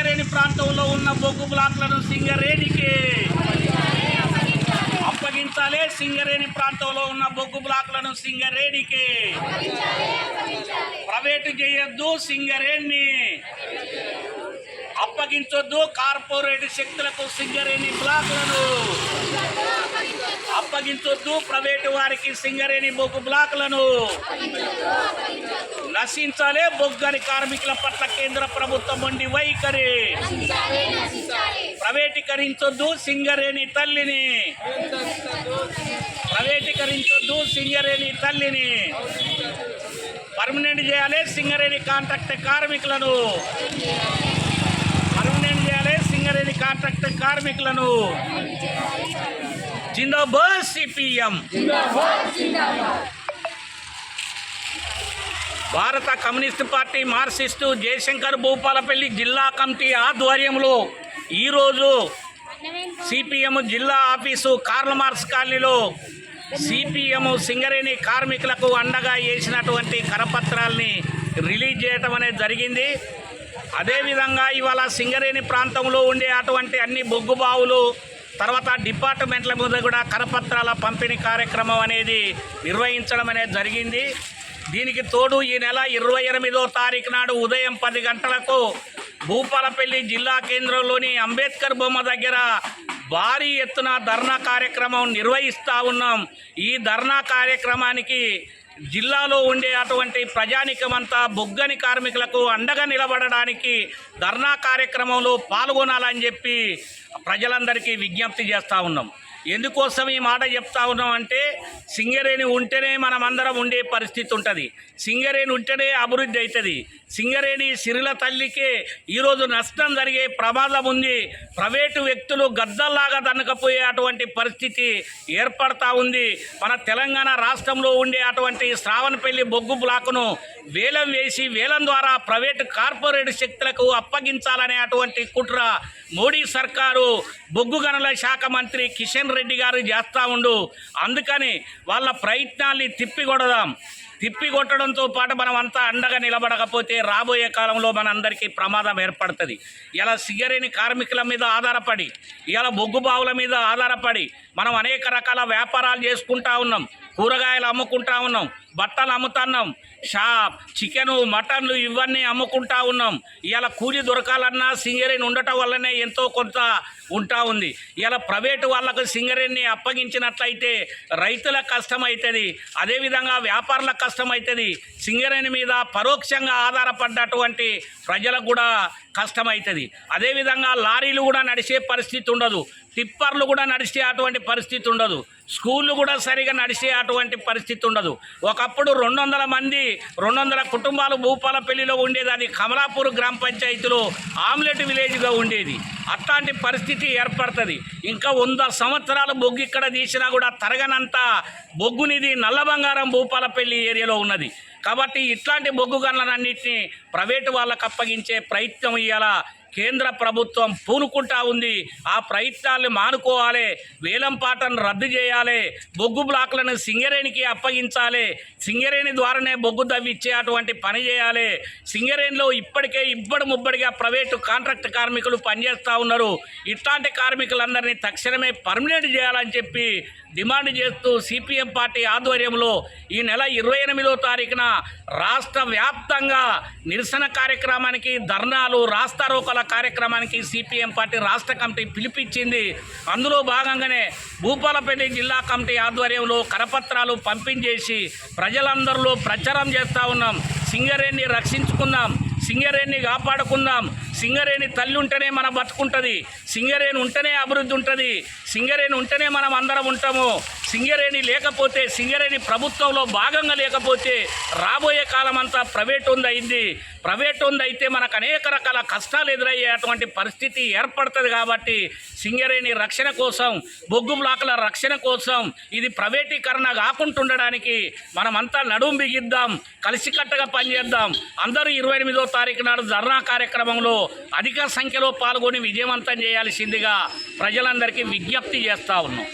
సింగరేణి ప్రాంతంలో ఉన్న బొగ్గు బ్లాక్లను సింగరేణికి అప్పగించాలి. సింగరేణి ప్రాంతంలో ఉన్న బొగ్గు బ్లాక్లను సింగరేణికి ప్రైవేటు చేయొద్దు. సింగరేణిని అప్పగించొద్దు. కార్పొరేట్ శక్తులకు సింగరేణి బ్లాక్లను అప్పగించొద్దు. ప్రైవేటు వారికి సింగరేణి బొగ్గు బ్లాక్లను నశించాలి. బొగ్గని కార్మికుల పట్ల కేంద్ర ప్రభుత్వం మొండి వైఖరి. ప్రైవేటీకరించొద్దు సింగరేణి తల్లిని. ప్రైవేటీకరించొద్దు సింగరేణి తల్లిని. పర్మనెంట్ చేయాలి సింగరేణి కాంట్రాక్ట్ కార్మికులను. పర్మనెంట్ చేయాలి సింగరేణి కాంట్రాక్ట్ కార్మికులను. జిందాబాద్ CPM. Bharata communist party Marxist Jayashankar Bhupalpally జిల్లా కమిటీ ఆధ్వర్యంలో ఈరోజు సిపిఎం జిల్లా ఆఫీసు కార్ల్ మార్క్స్ కాలనీలో సిపిఎం సింగరేణి కార్మికులకు అండగా వేసినటువంటి కరపత్రాల్ని రిలీజ్ చేయటం అనేది జరిగింది. అదేవిధంగా ఇవాళ సింగరేణి ప్రాంతంలో ఉండే అటువంటి అన్ని బొగ్గు బావులు తర్వాత డిపార్ట్మెంట్ల మీద కూడా కరపత్రాల పంపిణీ కార్యక్రమం అనేది నిర్వహించడం అనేది జరిగింది. దీనికి తోడు ఈ నెల 28వ తారీఖు నాడు ఉదయం 10 గంటలకు భూపాలపల్లి జిల్లా కేంద్రంలోని అంబేద్కర్ బొమ్మ దగ్గర భారీ ఎత్తున ధర్నా కార్యక్రమం నిర్వహిస్తూ ఉన్నాం. ఈ ధర్నా కార్యక్రమానికి జిల్లాలో ఉండే అటువంటి ప్రజానికమంతా బొగ్గని కార్మికులకు అండగా నిలబడడానికి ధర్నా కార్యక్రమంలో పాల్గొనాలని చెప్పి ప్రజలందరికీ విజ్ఞప్తి చేస్తూ ఉన్నాం. ఎందుకోసం ఈ మాట చెప్తా ఉన్నాం అంటే సింగరేణి ఉంటేనే మనమందరం ఉండే పరిస్థితి ఉంటుంది. సింగరేణి ఉంటేనే అభివృద్ధి అవుతుంది. సింగరేణి సిరిల తల్లికే ఈరోజు నష్టం జరిగే ప్రమాదం ఉంది. ప్రైవేటు వ్యక్తులు గద్దల్లాగా దన్నకపోయే అటువంటి పరిస్థితి ఏర్పడతా ఉంది. మన తెలంగాణ రాష్ట్రంలో ఉండే అటువంటి శ్రావణపల్లి బొగ్గు బ్లాకును వేలం వేసి వేలం ద్వారా ప్రైవేటు కార్పొరేట్ శక్తులకు అప్పగించాలనే అటువంటి కుట్ర మోడీ సర్కారు బొగ్గు గనుల శాఖ మంత్రి కిషన్ రెడ్డి గారు చేస్తూ ఉండు. అందుకని వాళ్ళ ప్రయత్నాల్ని తిప్పికొట్టడంతో పాటు మనం అంతా అండగా నిలబడకపోతే రాబోయే కాలంలో మనందరికీ ప్రమాదం ఏర్పడుతుంది. ఇలా సింగరేణి కార్మికుల మీద ఆధారపడి ఇలా బొగ్గు బావుల మీద ఆధారపడి మనం అనేక రకాల వ్యాపారాలు చేసుకుంటా ఉన్నాం. కూరగాయలు అమ్ముకుంటా ఉన్నాం, బట్టలు అమ్ముతున్నాం, చికెను మటన్లు ఇవన్నీ అమ్ముకుంటా ఉన్నాం. ఇలా కూలి దొరకాలన్నా సింగరేణి ఉండటం వల్లనే ఎంతో కొంత ఉంటా ఉంది. ఇలా ప్రైవేటు వాళ్ళకు సింగరేణిని అప్పగించినట్లయితే రైతులకు కష్టమవుతుంది, అదేవిధంగా వ్యాపారులకు కష్టమవుతుంది. సింగరేణి మీద పరోక్షంగా ఆధారపడ్డటువంటి ప్రజలకు కూడా కష్టమవుతుంది. అదేవిధంగా లారీలు కూడా నడిచే పరిస్థితి ఉండదు, టిప్పర్లు కూడా నడిచే అటువంటి పరిస్థితి ఉండదు, స్కూళ్ళు కూడా సరిగా నడిచే అటువంటి పరిస్థితి ఉండదు. ఒకప్పుడు 200 మంది 200 కుటుంబాలు భూపాలపల్లిలో ఉండేది. అది కమలాపూర్ గ్రామ పంచాయతీలో ఆమ్లెట్ విలేజ్గా ఉండేది. అట్లాంటి పరిస్థితి ఏర్పడుతుంది. ఇంకా 100 సంవత్సరాలు బొగ్గు ఇక్కడ తీసినా కూడా తరగనంత బొగ్గునిది నల్ల బంగారం భూపాలపల్లి ఏరియాలో ఉన్నది. కాబట్టి ఇట్లాంటి బొగ్గు గనులన్నింటినీ ప్రైవేటు వాళ్ళకు అప్పగించే ప్రయత్నం ఇవాళ కేంద్ర ప్రభుత్వం పూనుకుంటా ఉంది. ఆ ప్రయత్నాలను మానుకోవాలి, వేలంపాటను రద్దు చేయాలి, బొగ్గు బ్లాక్లను సింగరేణికి అప్పగించాలి, సింగరేణి ద్వారానే బొగ్గు దవ్విచ్చే అటువంటి పని చేయాలి. సింగరేణిలో ఇప్పటికే ముబ్బడిగా ప్రైవేటు కాంట్రాక్ట్ కార్మికులు పనిచేస్తూ ఉన్నారు. ఇట్లాంటి కార్మికులందరినీ తక్షణమే పర్మనెంట్ చేయాలని చెప్పి డిమాండ్ చేస్తూ సిపిఎం పార్టీ ఆధ్వర్యంలో ఈ నెల 28వ తారీఖున రాష్ట్ర వ్యాప్తంగా నిరసన కార్యక్రమానికి, ధర్నాలు, రాస్తారోకల కార్యక్రమానికి సిపిఎం పార్టీ రాష్ట్ర కమిటీ పిలిపించింది. అందులో భాగంగానే భూపాలపల్లి జిల్లా కమిటీ ఆధ్వర్యంలో కరపత్రాలు పంపించేసి ప్రజలందరిలో ప్రచారం చేస్తూ ఉన్నాం. సింగరేణిని రక్షించుకుందాం, సింగరేణిని కాపాడుకుందాం, సింగరేణి తల్లి ఉంటేనే మన బతుకుంటుంది, సింగరేణి ఉంటేనే అభివృద్ధి ఉంటుంది, సింగరేణి ఉంటేనే మనం అందరం ఉంటాము. సింగరేణి లేకపోతే, సింగరేణి ప్రభుత్వంలో భాగంగా లేకపోతే రాబోయే కాలం అంతా ప్రైవేట్ అయింది. ప్రైవేట్ అయితే మనకు అనేక రకాల కష్టాలు ఎదురయ్యే అటువంటి పరిస్థితి ఏర్పడుతుంది. కాబట్టి సింగరేణి రక్షణ కోసం, బొగ్గు బ్లాకుల రక్షణ కోసం, ఇది ప్రైవేటీకరణ కాకుండా ఉండడానికి మనమంతా నడుం బిగిద్దాం, కలిసికట్టుగా పనిచేద్దాం. అందరూ 28వ తారీఖు నాడు ధర్నా కార్యక్రమంలో అధిక సంఖ్యలో పాల్గొని విజయవంతం చేయాల్సిందిగా ప్రజలందరికీ విజ్ఞప్తి చేస్తూ ఉన్నాం.